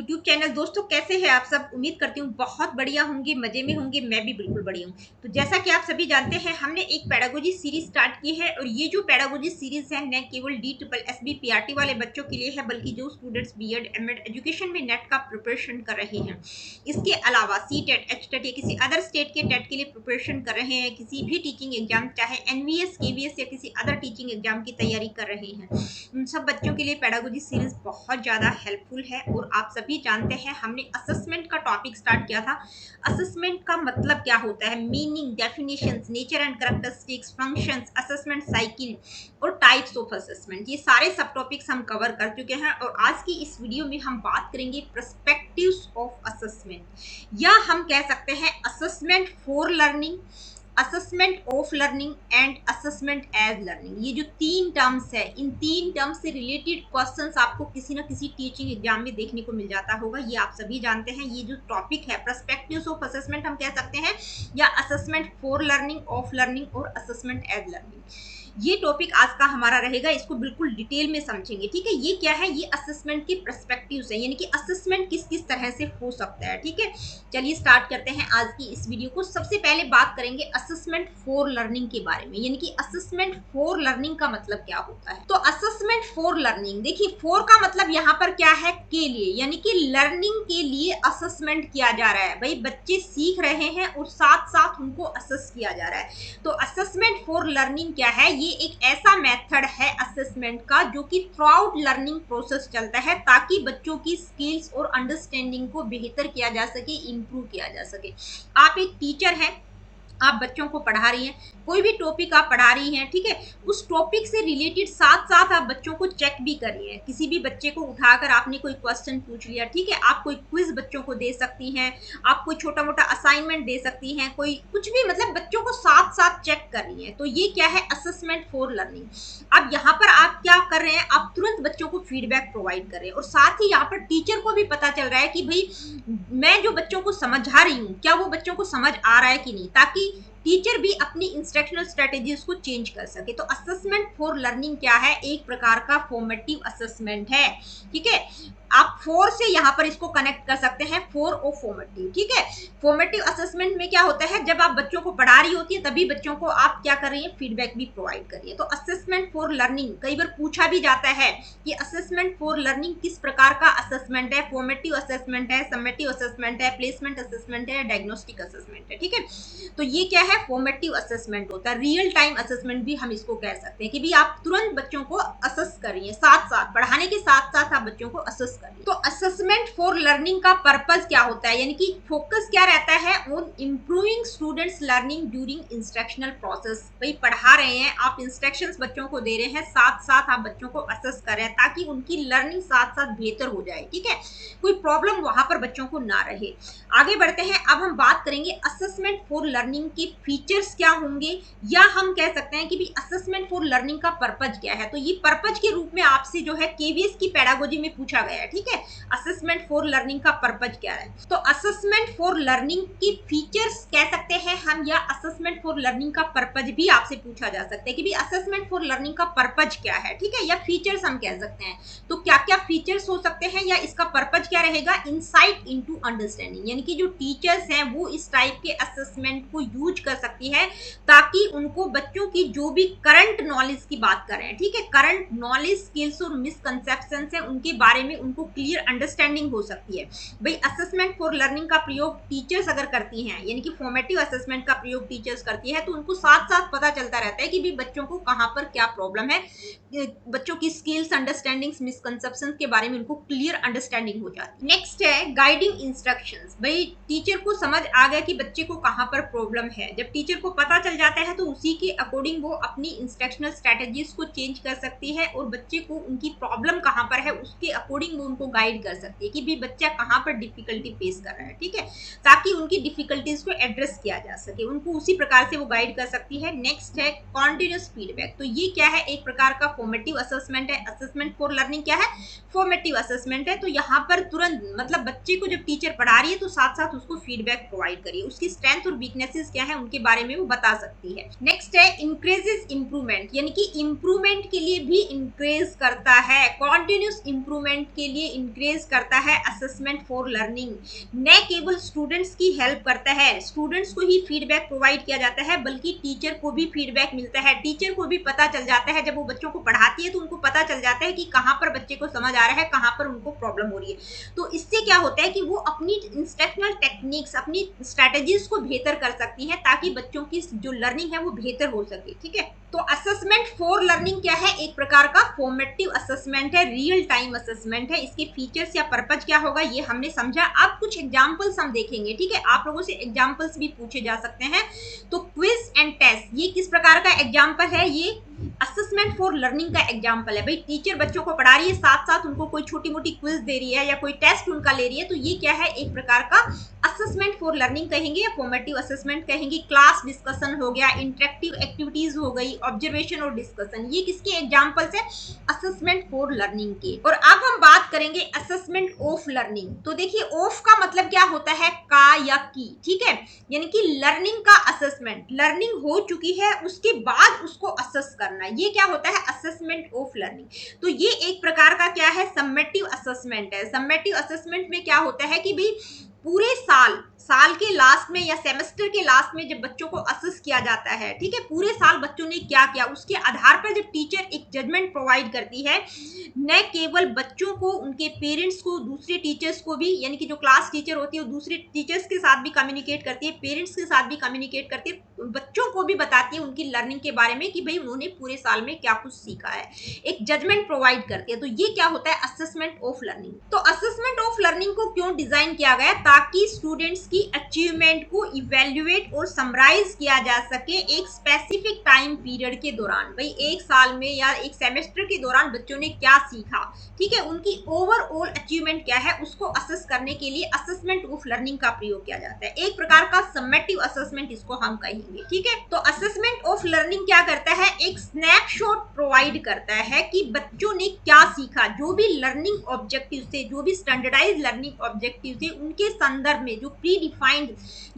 YouTube channel. दोस्तों कैसे हैं आप सब? उम्मीद करती हूँ बहुत बढ़िया होंगे, मजे में होंगे। मैं भी बिल्कुल बढ़िया हूँ। तो जैसा कि आप सभी जानते हैं, हमने एक पेडागोजी सीरीज स्टार्ट की है और ये जो पेडागोजी सीरीज है न केवल DSSB PRT वाले बच्चों के लिए है, बल्कि जो स्टूडेंट्स बीएड एमएड एजुकेशन में नेट का प्रिपरेशन कर रहे हैं, इसके अलावा सीटेट एचटेट या किसी अदर स्टेट के टेट के लिए प्रिपरेशन कर रहे हैं, किसी भी टीचिंग एग्जाम चाहे एनवीएस केवीएस या किसी अदर टीचिंग एग्जाम की तैयारी कर रहे हैं, उन सब बच्चों के लिए पेडागोजी सीरीज बहुत ज़्यादा हेल्पफुल है। और आप सभी जानते हैं हमने असेसमेंट का टॉपिक स्टार्ट किया था। असेसमेंट का मतलब क्या होता है, meaning, definitions, nature and characteristics, functions, assessment cycle और टाइप्स ऑफ असेसमेंट, ये सारे सब टॉपिक्स हम कवर कर चुके हैं। और आज की इस वीडियो में हम बात करेंगे पर्सपेक्टिव्स ऑफ असेसमेंट, या हम कह सकते हैं assessment for learning, assessment of learning and assessment as learning. ये जो तीन टर्म्स है, इन तीन टर्म्स से रिलेटेड क्वेश्चंस आपको किसी ना किसी टीचिंग एग्जाम में देखने को मिल जाता होगा। ये आप सभी जानते हैं। ये जो टॉपिक है पर्सपेक्टिव्स ऑफ असेसमेंट हम कह सकते हैं, या assessment for learning, of learning और असेसमेंट एज लर्निंग। ये टॉपिक आज का हमारा रहेगा, इसको बिल्कुल डिटेल में समझेंगे। ठीक है, ये क्या है, ये असेसमेंट के पर्सपेक्टिव्स है, यानी कि असेसमेंट किस किस तरह से हो सकता है। ठीक है, चलिए स्टार्ट करते हैं आज की इस वीडियो को। सबसे पहले बात करेंगे असेसमेंट फॉर लर्निंग के बारे में, यानी कि असेसमेंट फॉर लर्निंग का मतलब क्या होता है। तो असेसमेंट फॉर लर्निंग, देखिए फॉर का मतलब यहाँ पर क्या है, के लिए, यानी कि लर्निंग के लिए असेसमेंट किया जा रहा है। भाई बच्चे सीख रहे हैं और साथ साथ उनको असेस किया जा रहा है। तो असेसमेंट फॉर लर्निंग क्या है, ये एक ऐसा मेथड है असेसमेंट का जो कि थ्रू आउट लर्निंग प्रोसेस चलता है, ताकि बच्चों की स्किल्स और अंडरस्टैंडिंग को बेहतर किया जा सके, इंप्रूव किया जा सके। आप एक टीचर हैं, आप बच्चों को पढ़ा रही हैं, कोई भी टॉपिक आप पढ़ा रही हैं, ठीक है, उस टॉपिक से रिलेटेड साथ साथ आप बच्चों को चेक भी कर रही हैं। किसी भी बच्चे को उठाकर आपने कोई क्वेश्चन पूछ लिया, ठीक है, आप कोई क्विज बच्चों को दे सकती हैं, आप कोई छोटा मोटा असाइनमेंट दे सकती हैं, कोई कुछ भी, मतलब बच्चों को साथ साथ चेक कर रही हैं। तो ये क्या है, असेसमेंट फॉर लर्निंग। अब यहाँ पर आप क्या कर रहे हैं, आप तुरंत बच्चों को फीडबैक प्रोवाइड कर रहे हैं, और साथ ही यहाँ पर टीचर को भी पता चल रहा है कि भाई मैं जो बच्चों को समझा रही हूँ, क्या वो बच्चों को समझ आ रहा है कि नहीं, ताकि टीचर भी अपनी इंस्ट्रक्शनल स्ट्रेटेजीज को चेंज कर सके। तो असेसमेंट फॉर लर्निंग क्या है, एक प्रकार का फॉर्मेटिव असेसमेंट है। ठीक है, आप फोर से यहाँ पर इसको कनेक्ट कर सकते हैं, फोर और फॉर्मेटिव। ठीक है, फॉर्मेटिव असेसमेंट में क्या होता है, जब आप बच्चों को पढ़ा रही होती है तभी बच्चों को आप क्या कर रही है, फीडबैक भी प्रोवाइड कर रही है। तो असेसमेंट फॉर लर्निंग कई बार पूछा भी जाता है कि असेसमेंट फॉर लर्निंग किस प्रकार का असेसमेंट है, फॉर्मेटिव असेसमेंट है, समेटिव असेसमेंट है, प्लेसमेंट असेसमेंट है, डायग्नोस्टिक असेसमेंट है। ठीक है, तो ये क्या है, फॉर्मेटिव असेसमेंट होता है। रियल टाइम असेसमेंट भी हम इसको कह सकते हैं कि भी आप तुरंत बच्चों को असेस कर रही है, साथ साथ पढ़ाने के साथ साथ आप बच्चों को असेस कर रही है। तो असेसमेंट फॉर लर्निंग का पर्पस क्या होता है, यानी कि फोकस क्या रहता है, on improving students learning during instructional process. भाई पढ़ा रहे हैं आप, इंस्ट्रक्शंस बच्चों को दे रहे हैं, साथ साथ आप बच्चों को असेस कर रहे हैं, ताकि उनकी लर्निंग साथ साथ बेहतर हो जाए। ठीक है, कोई प्रॉब्लम वहां पर बच्चों को ना रहे। आगे बढ़ते हैं, अब हम बात करेंगे असेसमेंट फॉर लर्निंग के फीचर्स क्या होंगे, या हम कह सकते हैं कि भी असेसमेंट फॉर लर्निंग का पर्पज क्या है। तो ये पर्पज के रूप में आपसे जो है केवीएस की पेडागोजी में पूछा गया है। ठीक है, असेसमेंट फॉर लर्निंग का पर्पज क्या है। तो असेसमेंट फॉर लर्निंग की फीचर्स कह सकते हैं हम, या असेसमेंट फॉर लर्निंग का पर्पज भी आपसे पूछा जा सकता है कि भी असेसमेंट फॉर लर्निंग का पर्पज क्या है। ठीक है, या फीचर्स हम कह सकते हैं। तो क्या क्या फीचर्स हो सकते हैं, या इसका पर्पज क्या रहेगा, इनसाइट इनटू अंडरस्टैंडिंग, यानी कि जो टीचर्स हैं वो इस टाइप के असेसमेंट को यूज कर सकती है, ताकि उनको बच्चों की जो भी करंट नॉलेज की बात करें, ठीक है, करंट नॉलेज, स्किल्स और मिसकंसेप्शन है उनके बारे में उनको क्लियर अंडरस्टैंडिंग हो सकती है। भाई असेसमेंट फॉर लर्निंग का प्रयोग टीचर्स अगर करती हैं, यानी कि फॉर्मेटिव असेसमेंट का प्रयोग टीचर्स करती है, तो उनको साथ साथ पता चलता रहता है कि भी बच्चों को कहाँ पर क्या प्रॉब्लम है, बच्चों की स्किल्स, अंडरस्टैंडिंग्स, मिसकंसेप्शन के बारे में उनको क्लियर अंडरस्टैंडिंग हो जाती है। नेक्स्ट है गाइडिंग इंस्ट्रक्शंस। भाई टीचर को समझ आ गया कि बच्चे को कहाँ पर प्रॉब्लम है, जब टीचर को पता चल जाता है तो उसी के अकॉर्डिंग वो अपनी इंस्ट्रक्शनल स्ट्रेटेजीज को चेंज कर सकती है, और बच्चे को उनकी प्रॉब्लम कहाँ पर है उसके अकॉर्डिंग वो उनको गाइड कर सकती है कि भी बच्चा कहाँ पर डिफिकल्टी फेस कर रहा है। ठीक है, ताकि उनकी डिफिकल्टीज को एड्रेस किया जा सके, उनको उसी प्रकार से वो गाइड कर सकती है। नेक्स्ट है कॉन्टिन्यूस फीडबैक। तो ये क्या है, एक प्रकार का फॉर्मेटिव असेसमेंट है। असेसमेंट फॉर लर्निंग क्या है, फॉर्मेटिव असेसमेंट है। तो यहाँ पर तुरंत, मतलब बच्चे को जब टीचर पढ़ा रही है तो साथ साथ उसको फीडबैक प्रोवाइड करिए, उसकी स्ट्रेंथ और वीकनेसेस क्या है उनके बारे में वो बता सकती है। नेक्स्ट है इंक्रीजेस इंप्रूवमेंट, यानी कि इंप्रूवमेंट के लिए भी इंक्रेज करता है, कॉन्टिन्यूस इंप्रूवमेंट के लिए इंक्रेज करता है असेसमेंट फॉर लर्निंग, न केवल स्टूडेंट्स की हेल्प करता है, स्टूडेंट्स को ही फीडबैक प्रोवाइड किया जाता है बल्कि टीचर को भी फीडबैक मिलता है, टीचर को भी पता चल जाता है, जब वो बच्चों को पढ़ाती है तो उनको पता चल जाता है कि कहाँ पर बच्चे को समझ आ रहा है, कहाँ पर उनको प्रॉब्लम हो रही है। तो इससे क्या होता है कि वो अपनी इंस्ट्रक्शनल टेक्निक्स, अपनी स्ट्रेटेजीज को बेहतर कर सकती है ताकि बच्चों की जो लर्निंग है वो बेहतर हो सके। ठीक है, तो असेसमेंट फॉर लर्निंग क्या है? एक प्रकार का फॉर्मेटिव असेसमेंट है, रियल टाइम असेसमेंट है। इसके फीचर्स या पर्पज क्या होगा ये हमने समझा। अब कुछ एग्जांपल्स हम देखेंगे। ठीक है, आप लोगों से एग्जांपल्स भी पूछे जा सकते हैं। तो क्विज एंड टेस्ट ये किस प्रकार का एग्जांपल है? ये असेसमेंट फॉर लर्निंग का एग्जांपल है। भाई टीचर बच्चों को पढ़ा रही है, साथ साथ उनको कोई छोटी मोटी क्विज दे रही है या कोई टेस्ट उनका ले रही है, तो ये क्या है? एक प्रकार का असेसमेंट फॉर लर्निंग कहेंगे या फॉर्मेटिव असेसमेंट कहेंगे। क्लास डिस्कशन हो गया, इंटरेक्टिव एक्टिविटीज हो गई, ऑब्जर्वेशन और डिस्कशन, ये किसके एग्जांपल्स है? असेसमेंट फॉर लर्निंग के। और अब हम बात करेंगे असेसमेंट ऑफ लर्निंग। तो देखिए ऑफ का मतलब क्या होता है? का या की। ठीक है, यानी कि लर्निंग का असेसमेंट, लर्निंग हो चुकी है उसके बाद उसको असेस करना, ये क्या होता है? Assessment of learning. तो ये एक प्रकार का क्या है? सम्मेटिव असेसमेंट है। सम्मेटिव असेसमेंट में क्या होता है कि भाई पूरे साल के लास्ट में या सेमेस्टर के लास्ट में जब बच्चों को असेस किया जाता है, ठीक है, पूरे साल बच्चों ने क्या किया उसके आधार पर जब टीचर एक जजमेंट प्रोवाइड करती है, न केवल बच्चों को, उनके पेरेंट्स को, दूसरे टीचर्स को भी, यानी कि जो क्लास टीचर होती है वो दूसरे टीचर्स के साथ भी कम्युनिकेट करती है, पेरेंट्स के साथ भी कम्युनिकेट करती है, बच्चों को भी बताती है उनकी लर्निंग के बारे में कि भाई उन्होंने पूरे साल में क्या कुछ सीखा है, एक जजमेंट प्रोवाइड करती है। तो ये क्या होता है? Assessment of learning. तो असेसमेंट ऑफ लर्निंग को क्यों डिजाइन किया गया? ताकि स्टूडेंट्स की अचीवमेंट को इवेल्युएट और समराइज किया जा सके एक स्पेसिफिक टाइम पीरियड के दौरान। भाई एक साल में या एक सेमेस्टर के दौरान बच्चों ने क्या सीखा, ठीक है, उनकी ओवरऑल अचीवमेंट क्या है, उसको असेस करने के लिए असेसमेंट ऑफ लर्निंग का प्रयोग किया जाता है। एक प्रकार का समेटिव असेसमेंट इसको हम कहेंगे। ठीक है, तो असेसमेंट ऑफ लर्निंग क्या करता है? एक स्नैपशॉट प्रोवाइड करता है कि बच्चों ने क्या सीखा, जो भी लर्निंग ऑब्जेक्टिव थे, जो भी स्टैंडर्डाइज लर्निंग ऑब्जेक्टिव थे, उनके संदर्भ में जो प्री डिफाइंड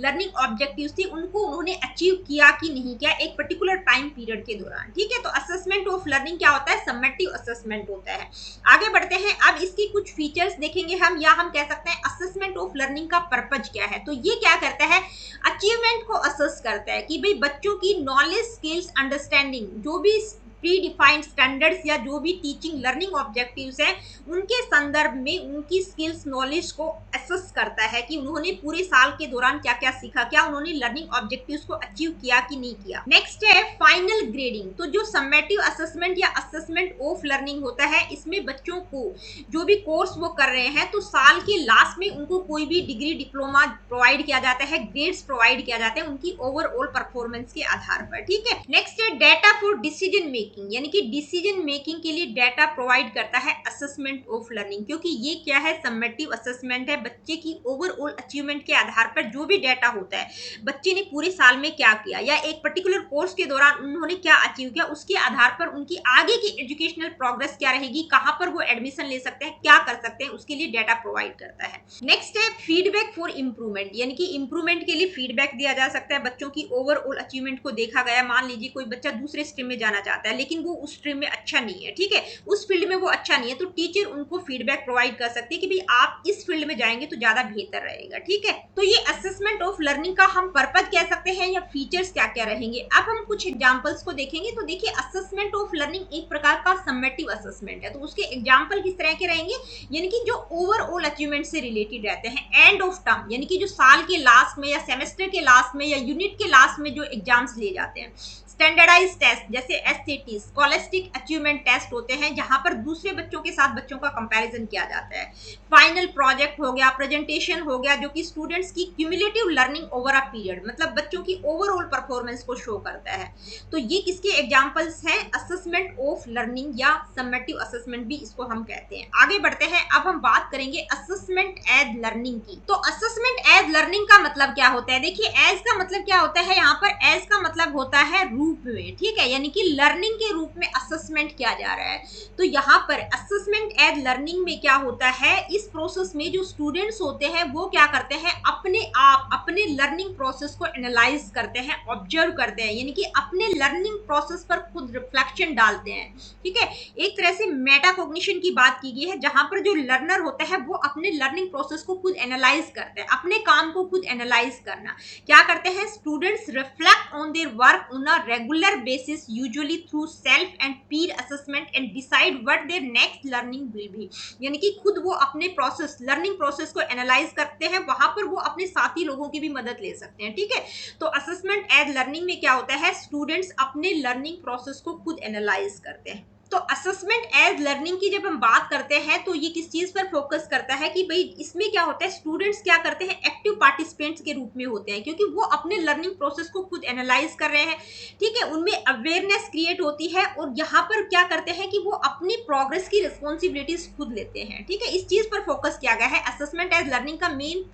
लर्निंग ऑब्जेक्टिव थे उनको उन्होंने अचीव किया कि नहीं किया एक पर्टिकुलर टाइम पीरियड के दौरान। ठीक है, तो असेसमेंट ऑफ लर्निंग क्या होता है? समेटिव असेसमेंट होता है। आगे बढ़ते हैं, अब इसकी कुछ फीचर्स देखेंगे हम, या हम कह सकते हैं असेसमेंट ऑफ लर्निंग का पर्पज क्या है। तो ये क्या करता है? अचीवमेंट को असेस करता है कि भाई बच्चों की नॉलेज, स्किल्स, अंडरस्टैंडिंग, जो भी प्री डिफाइंड स्टैंडर्ड्स या जो भी टीचिंग लर्निंग ऑब्जेक्टिव्स हैं उनके संदर्भ में उनकी स्किल्स, नॉलेज को असेस करता है कि उन्होंने पूरे साल के दौरान क्या क्या सीखा, क्या उन्होंने लर्निंग ऑब्जेक्टिव्स को अचीव किया कि नहीं किया। नेक्स्ट है फाइनल ग्रेडिंग। तो जो समेटिव असेसमेंट या असेसमेंट ऑफ लर्निंग होता है, इसमें बच्चों को जो भी कोर्स वो कर रहे हैं तो साल के लास्ट में उनको कोई भी डिग्री, डिप्लोमा प्रोवाइड किया जाता है, ग्रेड्स प्रोवाइड किया जाते हैं उनकी ओवरऑल परफॉर्मेंस के आधार पर। ठीक है, नेक्स्ट है डेटा फॉर डिसीजन मेकिंग, यानी कि डिसीजन मेकिंग के लिए डेटा प्रोवाइड करता है असेसमेंट ऑफ लर्निंग, क्योंकि ये क्या है? समेटिव असेसमेंट है। बच्चे की ओवरऑल अचीवमेंट के आधार पर जो भी डेटा होता है, बच्चे ने पूरे साल में क्या किया या एक पर्टिकुलर कोर्स के दौरान उन्होंने क्या अचीव किया, उसके आधार पर उनकी आगे की एजुकेशनल प्रोग्रेस क्या रहेगी, कहां पर वो एडमिशन ले सकते हैं, क्या कर सकते हैं, उसके लिए डेटा प्रोवाइड करता है। नेक्स्ट है फीडबैक फॉर इंप्रूवमेंट, यानी कि इंप्रूवमेंट के लिए फीडबैक दिया जा सकता है। बच्चों की ओवरऑल अचीवमेंट को देखा गया, मान लीजिए कोई बच्चा दूसरे स्ट्रीम में जाना चाहता है लेकिन वो उस स्ट्रीम में अच्छा नहीं है, ठीक है, उस फील्ड में वो अच्छा नहीं है, तो टीचर उनको फीडबैक प्रोवाइड कर सकती है कि भाई आप इस फील्ड में जाएंगे तो ज्यादा बेहतर रहेगा। ठीक है, तो ये असेसमेंट ऑफ लर्निंग का हम पर्पज कह सकते हैं या फीचर्स क्या क्या रहेंगे। अब हम कुछ एग्जांपल्स को देखेंगे। तो देखिए असेसमेंट ऑफ लर्निंग एक प्रकार का समेटिव असेसमेंट है, तो उसके एग्जांपल किस तरह के रहेंगे, यानी कि जो ओवरऑल अचीवमेंट से रिलेटेड रहते हैं। एंड ऑफ टर्म, यानी कि जो साल के लास्ट में या सेमेस्टर के लास्ट में या यूनिट के लास्ट में जो एग्जाम्स लिए जाते हैं। स्टैंडर्डाइज टेस्ट जैसे एसएटी, स्कॉलस्टिक अचीवमेंट टेस्ट होते हैं जहां पर दूसरे बच्चों के साथ बच्चों का कंपैरिजन किया जाता है। फाइनल प्रोजेक्ट हो गया, प्रेजेंटेशन हो गया, जो कि स्टूडेंट्स की cumulative learning over a period, मतलब बच्चों की ओवरऑल परफॉर्मेंस को शो करता है। तो ये किसके एग्जांपल्स हैं? असेसमेंट ऑफ लर्निंग या समेटिव असेसमेंट भी इसको हम कहते हैं। आगे बढ़ते हैं, अब हम बात करेंगे असेसमेंट एज लर्निंग की। तो असेसमेंट एज लर्निंग का मतलब क्या होता है? देखिए एज का मतलब क्या होता है, यहाँ पर एज का मतलब होता है रूप में, ठीक है, यानी कि लर्निंग लर्निंग के रूप में असेसमेंट किया जा रहा है। तो यहाँ पर असेसमेंट एज लर्निंग में क्या होता है, इस प्रोसेस में जो स्टूडेंट्स होते हैं वो क्या करते हैं, अपने आप अपने लर्निंग प्रोसेस को एनालाइज करते हैं, ऑब्जर्व करते हैं, यानी कि अपने लर्निंग प्रोसेस पर खुद रिफ्लेक्शन डालते हैं। ठीक है, एक तरह से मेटा कॉग्निशन की बात की गई है, जहां पर जो लर्नर होता है वो अपने लर्निंग प्रोसेस को खुद एनालाइज करते हैं, अपने काम को खुद एनालाइज करना क्या करते हैं, students reflect on their work on a regular basis, usually through self and peer assessment, and decide what their next learning will be. यानी कि खुद वो अपने प्रोसेस, लर्निंग प्रोसेस को एनालाइज करते हैं, वहां पर वो अपने साथी लोगों की भी मदद ले सकते हैं। ठीक है, तो असेसमेंट एज लर्निंग में क्या होता है, स्टूडेंट्स अपने लर्निंग प्रोसेस को खुद एनालाइज करते हैं। तो असेसमेंट एज लर्निंग की जब हम बात करते हैं तो ये किस चीज पर फोकस करता है कि भाई इसमें क्या होता है, स्टूडेंट्स क्या करते हैं, एक्टिव पार्टिसिपेंट्स के रूप में होते हैं, क्योंकि वो अपने लर्निंग प्रोसेस को खुद एनालाइज कर रहे हैं। ठीक है, उनमें अवेयरनेस क्रिएट होती है और यहाँ पर क्या करते हैं कि वो अपनी प्रोग्रेस की रिस्पॉन्सिबिलिटीज खुद लेते हैं। ठीक है, इस चीज पर फोकस किया गया है। असेसमेंट एज लर्निंग का मेन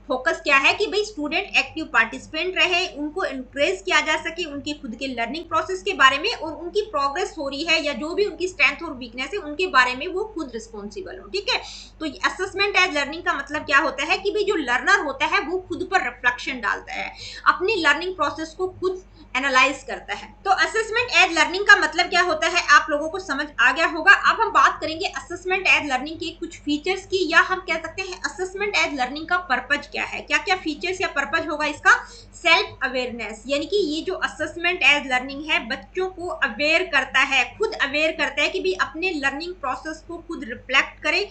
फोकस क्या है कि भाई स्टूडेंट एक्टिव पार्टिसिपेंट रहे, उनको इंकरेज किया जा सके उनके खुद के लर्निंग प्रोसेस के बारे में, और उनकी प्रोग्रेस हो रही है या जो भी उनकी स्ट्रेंथ और वीकनेस है उनके बारे में वो खुद रिस्पॉन्सिबल हो। ठीक है, तो असेसमेंट एज लर्निंग का मतलब क्या होता है कि भाई जो लर्नर होता है वो खुद पर रिफ्लेक्शन डालता है, अपनी लर्निंग प्रोसेस को खुद एनालाइज करता है। तो असेसमेंट एज लर्निंग का मतलब क्या होता है आप लोगों को समझ आ गया होगा। अब हम बात करेंगे असेसमेंट एज लर्निंग के कुछ फीचर्स की, या हम कह सकते हैं असेसमेंट एज लर्निंग का पर्पज क्या है, क्या क्या फीचर्स या पर्पज होगा इसका। सेल्फ अवेयरनेस, यानी कि ये जो असेसमेंट एज लर्निंग है बच्चों को अवेयर करता है, खुद अवेयर करता है कि भी अपने लर्निंग प्रोसेस को खुद रिफ्लेक्ट करे,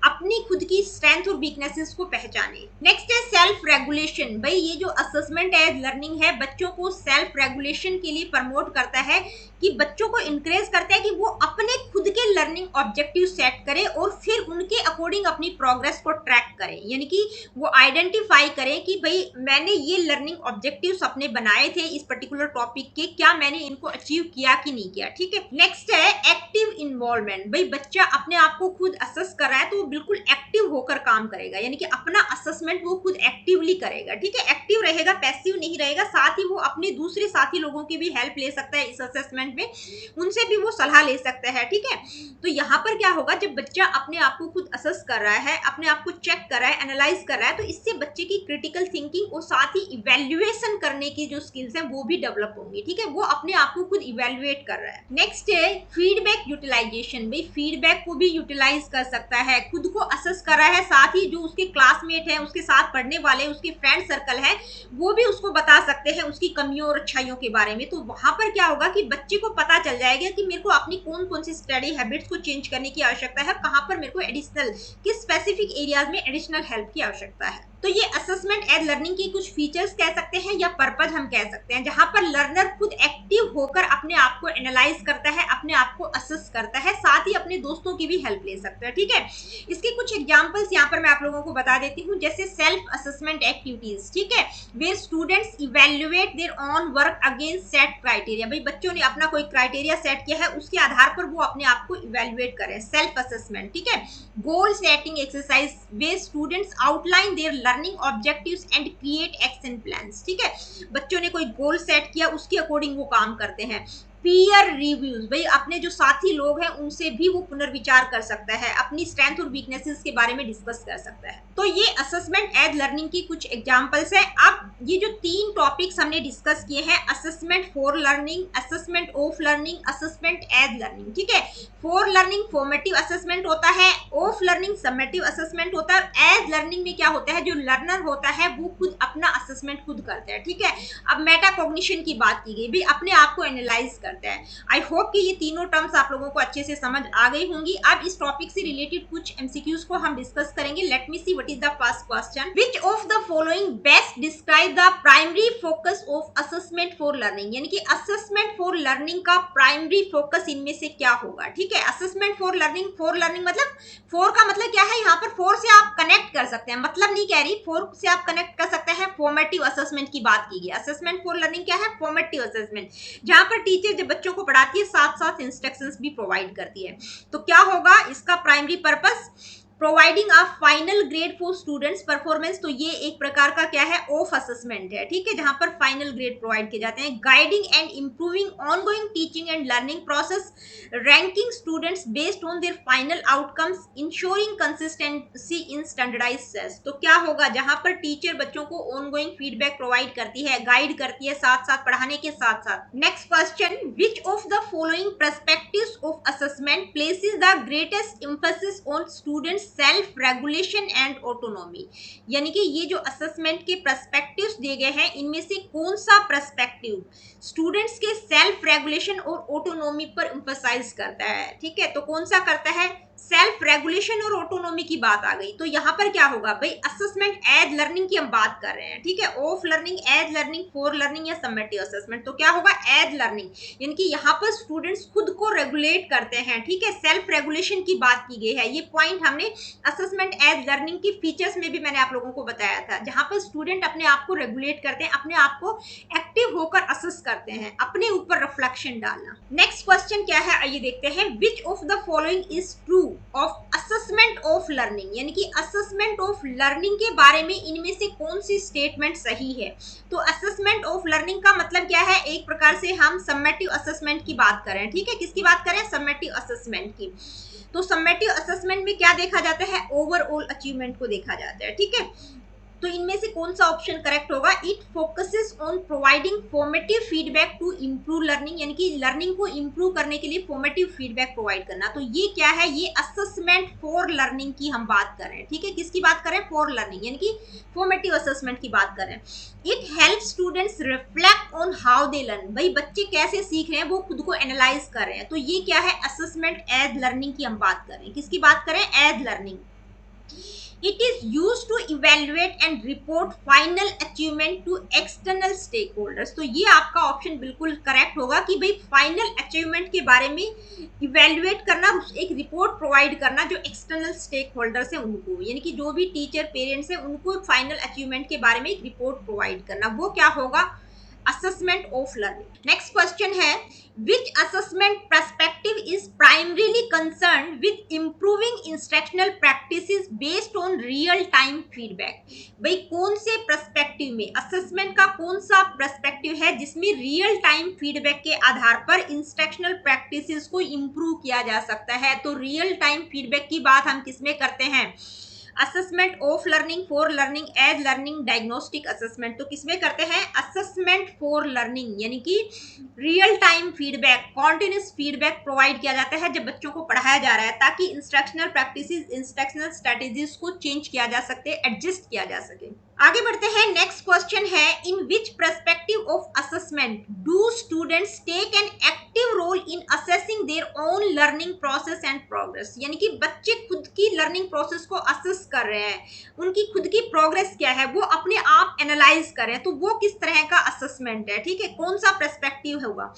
अपनी खुद की स्ट्रेंथ और वीकनेसेस को पहचाने। नेक्स्ट है सेल्फ रेगुलेशन। भाई ये जो असेसमेंट एज लर्निंग है बच्चों को सेल्फ रेगुलेशन के लिए प्रमोट करता है, कि बच्चों को इंकरेज करता है कि वो अपने खुद के लर्निंग ऑब्जेक्टिव सेट करे और फिर उनके अकॉर्डिंग अपनी प्रोग्रेस को ट्रैक करे, यानी कि वो आइडेंटिफाई करे कि भाई मैंने ये लर्निंग ऑब्जेक्टिव्स अपने बनाए थे इस पर्टिकुलर टॉपिक के, क्या मैंने इनको अचीव किया कि नहीं किया। ठीक है, नेक्स्ट है एक्टिव इन्वॉल्वमेंट। भाई बच्चा अपने आप को खुद असेस कर रहा है तो वो बिल्कुल एक्टिव होकर काम करेगा, यानी कि अपना असेसमेंट वो खुद एक्टिवली करेगा। ठीक है, एक्टिव रहेगा, पैसिव नहीं रहेगा, साथ ही वो अपने दूसरे साथी लोगों की भी हेल्प ले सकता है इस असेसमेंट में, उनसे भी वो सलाह ले सकता है। ठीक है, तो यहाँ पर क्या होगा, जब बच्चा अपने आप को खुद असेस कर रहा है, अपने आप को चेक कर रहा है, एनालाइज कर रहा है, तो इससे बच्चे की क्रिटिकल थिंकिंग और साथ ही इवेल्युएशन करने की जो स्किल्स हैं वो भी डेवलप होंगी। ठीक है, वो अपने आप को खुद इवेल्युएट कर रहा है। नेक्स्ट है फीडबैक यूटिलाइजेशन। भाई फीडबैक को भी यूटिलाइज कर सकता है, खुद को असेस कर रहा है, साथ ही जो उसके क्लासमेट है, उसके साथ पढ़ने वाले, उसके फ्रेंड सर्कल है, वो भी उसको बता सकते हैं उसकी कमियों और अच्छाइयों के बारे में। तो वहां पर क्या होगा कि बच्चे को पता चल जाएगा कि मेरे को अपनी कौन कौन सी स्टडी हैबिट्स को चेंज करने की आवश्यकता है, कहां पर मेरे को एडिशनल, किस स्पेसिफिक एरियाज में एडिशनल हेल्प की आवश्यकता है। तो ये असेसमेंट एज लर्निंग के कुछ फीचर्स कह सकते हैं या पर्पज हम कह सकते हैं, जहां पर लर्नर खुद एक्टिव होकर अपने आप को एनालाइज करता है, अपने आप को असेस करता है, साथ ही अपने दोस्तों की भी हेल्प ले सकता है। ठीक है, इसके कुछ एग्जांपल्स यहाँ पर मैं आप लोगों को बता देती हूँ, जैसे सेल्फ असेसमेंट एक्टिविटीज। ठीक है, वे students evaluate their own work against set criteria. भाई बच्चों ने अपना कोई क्राइटेरिया सेट किया है, उसके आधार पर वो अपने आप को इवेल्युएट करें, सेल्फ असेसमेंट। ठीक है, goal setting exercise, way students outline there learning objectives and create action plans. ठीक है, बच्चों ने कोई गोल सेट किया, उसके अकॉर्डिंग वो काम करते हैं। पीयर रिव्यूज, भाई अपने जो साथी लोग हैं उनसे भी वो पुनर्विचार कर सकता है, अपनी स्ट्रेंथ और वीकनेसेस के बारे में डिस्कस कर सकता है। तो ये असेसमेंट एज लर्निंग की कुछ एग्जांपल्स हैं। अब ये जो 3 टॉपिक्स हमने डिस्कस किए हैं, assessment for learning, assessment of learning, assessment as learning. ठीक है, फॉर लर्निंग फॉर्मेटिव असेसमेंट होता है, ऑफ लर्निंग समेटिव असेसमेंट होता है, एज लर्निंग में क्या होता है, जो लर्नर होता है वो खुद अपना असेसमेंट खुद करता है। ठीक है, अब मेटा कॉग्निशन की बात की गई, भाई अपने आप को एनालाइज करता है। आई होप कि ये तीनों टर्म्स आप लोगों को अच्छे से समझ आ गई होंगी। अब इस टॉपिक से रिलेटेड कुछ एमसीक्यूज को हम डिस्कस करेंगे। Let me see what is the first question, which of the following best describe the primary focus of assessment for learning. यानी कि असेसमेंट फॉर लर्निंग का प्राइमरी फोकस इनमें से क्या होगा। ठीक है, असेसमेंट फॉर लर्निंग मतलब फोर का मतलब क्या है, यहाँ पर फोर से आप कनेक्ट कर सकते हैं, मतलब नहीं कह रही, फोर से आप कनेक्ट कर सकते हैं, फॉर्मेटिव असेसमेंट की बात की गई। असेसमेंट फॉर लर्निंग क्या है, फॉर्मेटिव असेसमेंट, जहां पर टीचर जब बच्चों को पढ़ाती है साथ साथ इंस्ट्रक्शंस भी प्रोवाइड करती है। तो क्या होगा इसका primary purpose, providing a final grade for students performance, तो ये एक प्रकार का क्या है, ऑफ असेसमेंट है, ठीक है, जहां पर फाइनल ग्रेड प्रोवाइड किए जाते हैं। Guiding and improving ongoing teaching and learning process, ranking students based on their final outcomes, ensuring consistency in standardised test. तो क्या होगा, जहां पर टीचर बच्चों को ऑनगोइंग फीडबैक प्रोवाइड करती है, गाइड करती है, साथ साथ पढ़ाने के साथ साथ। Next question, which of the following perspectives of assessment places the greatest emphasis on students self regulation and autonomy. यानी कि ये जो असेसमेंट के पर्सपेक्टिव्स दिए गए हैं, इनमें से कौन सा पर्सपेक्टिव स्टूडेंट्स के सेल्फ रेगुलेशन और ऑटोनॉमी पर एम्फसाइज करता है, ठीक है, तो कौन सा करता है, सेल्फ रेगुलेशन और ऑटोनॉमी की बात आ गई। तो यहाँ पर क्या होगा भाई, असेसमेंट एज लर्निंग की हम बात कर रहे हैं, ठीक है, of learning, as learning, for learning या समेटिव असेसमेंट। तो क्या होगा, एज लर्निंग, यानी कि यहाँ पर स्टूडेंट्स खुद को रेगुलेट करते हैं, ठीक है, सेल्फ रेगुलेशन की बात की गई है। ये पॉइंट हमने असेसमेंट एज लर्निंग की फीचर्स में भी मैंने आप लोगों को बताया था, जहां पर स्टूडेंट अपने आप को रेगुलेट करते हैं, अपने आप को एक्टिव होकर असेस करते हैं, अपने ऊपर रिफ्लेक्शन डालना। नेक्स्ट क्वेश्चन क्या है, आइए देखते हैं, विच of the following is true of assessment of learning, यानी कि असेसमेंट ऑफ लर्निंग के बारे में इनमें से कौन सी स्टेटमेंट सही है। तो असेसमेंट ऑफ लर्निंग का मतलब क्या है, एक प्रकार से हम समेटिव असेसमेंट की बात करें, ठीक है, किसकी बात करें, समेटिव असेसमेंट की। तो समेटिव असेसमेंट में क्या देखा जाता है, ओवरऑल अचीवमेंट को देखा जाता है, ठीक है। तो इनमें से कौन सा ऑप्शन करेक्ट होगा, it focuses on providing formative feedback to improve learning, यानी कि लर्निंग को इंप्रूव करने के लिए फॉर्मेटिव फीडबैक प्रोवाइड करना। तो ये क्या है, ये असेसमेंट फॉर लर्निंग की हम बात कर रहे हैं, ठीक है, किसकी बात करें, फॉर लर्निंग, यानी कि फॉर्मेटिव असेसमेंट की बात कर रहे हैं। It help students reflect on how they learn, भाई बच्चे कैसे सीख रहे हैं, वो खुद को एनालाइज कर रहे हैं। तो ये क्या है, असेसमेंट एज लर्निंग की हम बात कर रहे हैं, किसकी बात करें, as learning. It is used to evaluate and report final achievement to external stakeholders। तो ये आपका ऑप्शन बिल्कुल करेक्ट होगा कि भाई फाइनल अचीवमेंट के बारे में इवेल्युएट करना, एक रिपोर्ट प्रोवाइड करना जो एक्सटर्नल स्टेक होल्डर्स है उनको, यानी कि जो भी टीचर पेरेंट्स है उनको फाइनल अचीवमेंट के बारे में एक रिपोर्ट प्रोवाइड करना, वो क्या होगा, assessment of learning. Next question है, which assessment perspective is primarily concerned with improving instructional practices based on real time feedback। भाई कौन से पर्सपेक्टिव में, असेसमेंट का कौन सा पर्सपेक्टिव है जिसमें रियल टाइम फीडबैक के आधार पर इंस्ट्रक्शनल प्रैक्टिसेस को इंप्रूव किया जा सकता है। तो रियल टाइम फीडबैक की बात हम किसमें करते हैं, assessment of learning, for learning, as learning, diagnostic assessment. तो किसमें करते हैं, असेसमेंट फॉर लर्निंग, यानी कि real time feedback, continuous feedback provide किया जाता है जब बच्चों को पढ़ाया जा रहा है, ताकि इंस्ट्रक्शनल प्रैक्टिसेस, इंस्ट्रक्शनल स्ट्रेटेजीज को चेंज किया जा सके, एडजस्ट किया जा सके। आगे बढ़ते हैं, नेक्स्ट क्वेश्चन है, in which perspective of assessment do students take an active role in assessing their own learning process and progress, यानी कि बच्चे खुद की लर्निंग प्रोसेस को असेस कर रहे हैं, उनकी खुद की प्रोग्रेस क्या है वो अपने आप एनालाइज कर रहे हैं। तो वो किस तरह का असेसमेंट है, ठीक है, कौन सा पर्सपेक्टिव होगा,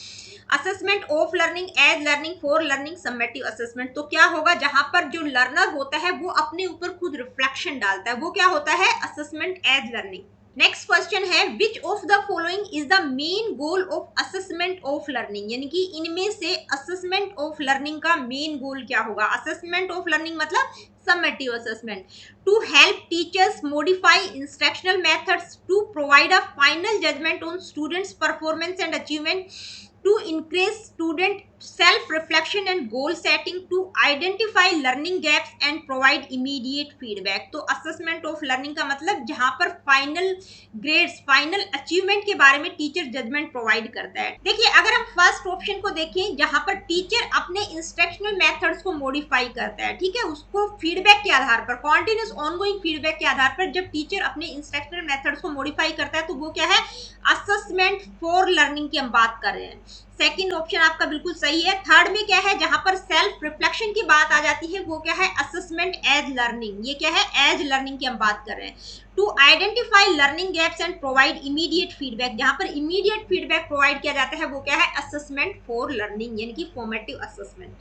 assessment of learning, as learning, for learning, summative assessment. तो क्या होगा, जहां पर जो लर्नर होता है वो अपने ऊपर खुद रिफ्लेक्शन डालता है, वो क्या होता है, assessment as learning. Next question है, which of the following is the main goal of assessment of learning, यानी कि इनमें से असेसमेंट ऑफ लर्निंग का मेन गोल क्या होगा। असेसमेंट ऑफ लर्निंग मतलब summative assessment, to help teachers modify instructional methods, to provide a final judgement on students performance and achievement, to increase student self reflection and goal setting, to identify learning gaps and provide immediate feedback। तो assessment of learning का मतलब जहां पर final grades, final achievement के बारे में teacher judgement provide करता है। देखिए अगर हम फर्स्ट ऑप्शन को देखें, जहां पर टीचर अपने इंस्ट्रक्शनल मेथड्स को मॉडिफाई करता है, ठीक है, उसको फीडबैक के आधार पर, कॉन्टिन्यूस ऑनगोइंग फीडबैक के आधार पर जब टीचर अपने इंस्ट्रक्शनल मेथड्स को मॉडिफाई करता है, तो वो क्या है, असेसमेंट फॉर लर्निंग की हम बात कर रहे हैं। सेकंड ऑप्शन आपका बिल्कुल सही है। थर्ड में क्या है, जहां पर सेल्फ रिफ्लेक्शन की बात आ जाती है, वो क्या है, असेसमेंट एज लर्निंग, ये क्या है, एज लर्निंग की हम बात कर रहे हैं। To identify learning gaps and provide immediate feedback, जहां पर इमीडिएट फीडबैक प्रोवाइड किया जाता है, वो क्या है, असेसमेंट फॉर लर्निंग, यानी कि फॉर्मेटिव असेसमेंट।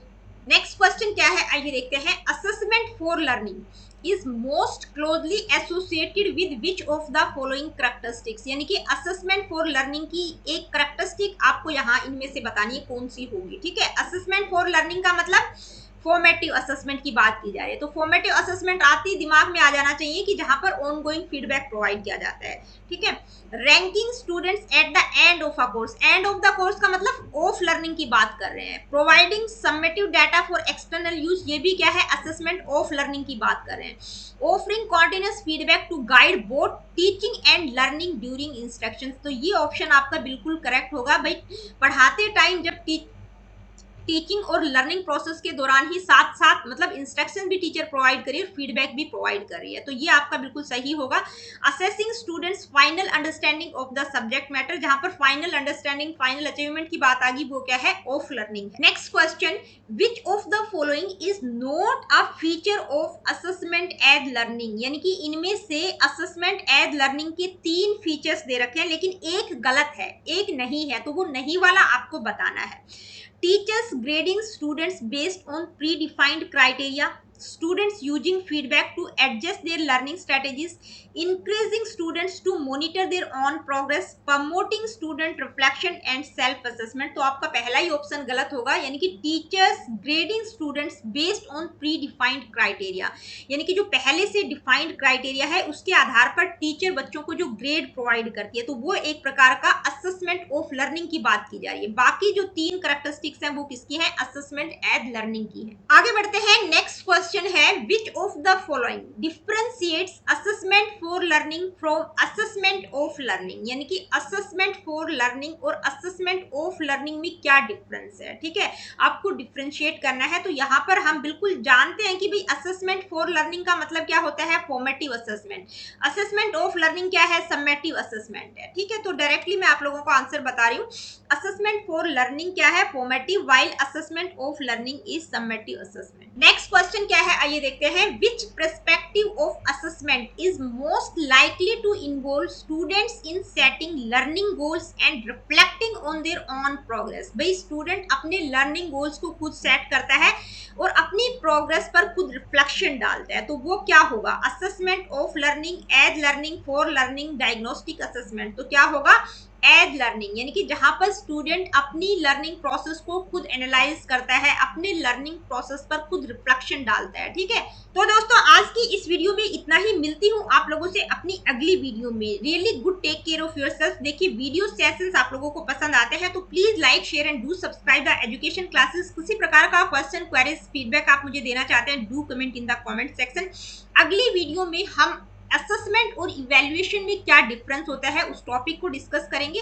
नेक्स्ट क्वेश्चन क्या है, आइए देखते हैं, assessment for learning is most closely associated with which of the following characteristics, यानी कि असेसमेंट फॉर लर्निंग की एक करेक्टरिस्टिक आपको यहाँ इनमें से बतानी है कौन सी होगी, ठीक है। असेसमेंट फॉर लर्निंग का मतलब फॉर्मेटिव असेसमेंट की बात की जा रही है। तो फॉर्मेटिव असेसमेंट आती दिमाग में आ जाना चाहिए कि जहां पर ऑनगोइंग फीडबैक प्रोवाइड किया जाता है, ठीक है। Ranking students at the end of a course, end of the course का मतलब ऑफ लर्निंग की बात कर रहे हैं। Providing summative data for external use, ये भी क्या है, असेसमेंट ऑफ लर्निंग की बात कर रहे हैं। Offering continuous feedback to guide both teaching and learning during instructions, तो ये ऑप्शन आपका बिल्कुल करेक्ट होगा भाई। पढ़ाते टाइम जब टीचिंग और लर्निंग प्रोसेस के दौरान ही साथ साथ मतलब इंस्ट्रक्शन भी टीचर प्रोवाइड करी और फीडबैक भी प्रोवाइड कर रही है, तो ये आपका बिल्कुल सही होगा। Assessing students final understanding of the subject matter, जहां पर फाइनल अंडरस्टैंडिंग फाइनल अचीवमेंट की बात आ गई, वो क्या है, ऑफ लर्निंग है। Next question, which of the following is not a feature of assessment as learning, यानी कि इनमें से असेसमेंट एज लर्निंग के 3 फीचर्स दे रखे हैं लेकिन एक गलत है, एक नहीं है, तो वो नहीं वाला आपको बताना है। Teachers grading students based on predefined criteria, students using feedback to adjust their learning strategies, increasing students to monitor their own progress, promoting student reflection and self assessment, तो आपका पहला ही ऑप्शन गलत होगा, यानी कि teachers grading students based on pre defined criteria, यानी कि जो पहले से डिफाइंड क्राइटेरिया है उसके आधार पर टीचर बच्चों को जो ग्रेड प्रोवाइड करती है, तो वो एक प्रकार का असेसमेंट ऑफ लर्निंग की बात की जा रही है। बाकी जो 3 कैरेक्टरिस्टिक्स हैं वो किसकी है, असेसमेंट एज लर्निंग की है। आगे बढ़ते हैं, नेक्स्ट क्वेश्चन है, which of the following differentiates assessment for learning from assessment of learning, यानी कि असेसमेंट फॉर लर्निंग और असेसमेंट ऑफ लर्निंग में क्या डिफरेंस है, ठीक है, आपको डिफरेंशिएट करना है। तो यहाँ पर हम बिल्कुल जानते हैं कि भाई असेसमेंट फॉर लर्निंग का मतलब क्या होता है, formative assessment, assessment of learning क्या है, समेटिव असेसमेंट है, ठीक है। तो डायरेक्टली मैं आप लोगों को आंसर बता रही हूँ, असेसमेंट फॉर लर्निंग क्या है, formative, while assessment of learning is summative assessment. Next question क्या है, आइए देखते हैं, which perspective of assessment is most likely to involve students in setting learning goals and reflecting on their own progress, भाई student अपने learning goals को खुद set करता है और अपनी प्रोग्रेस पर खुद रिफ्लेक्शन डालता है, तो वो क्या होगा, assessment of learning as learning for learning diagnostic assessment, तो क्या होगा, एज लर्निंग, यानी कि जहां पर स्टूडेंट अपनी लर्निंग प्रोसेस को खुद एनालाइज करता है, अपने लर्निंग प्रोसेस पर खुद रिफ्लेक्शन डालता है, ठीक है। तो दोस्तों आज की इस वीडियो में इतना ही, मिलती हूँ आप लोगों से अपनी अगली वीडियो में। Really good, take care of yourself. देखिए वीडियो सेशंस आप लोगों को पसंद आते हैं तो please like share and do subscribe the education classes. किसी प्रकार का क्वेश्चन क्वेरीज फीडबैक आप मुझे देना चाहते हैं, do comment in the comment section. अगली वीडियो में हम असेसमेंट और इवैल्यूएशन में क्या डिफरेंस होता है उस टॉपिक को डिस्कस करेंगे।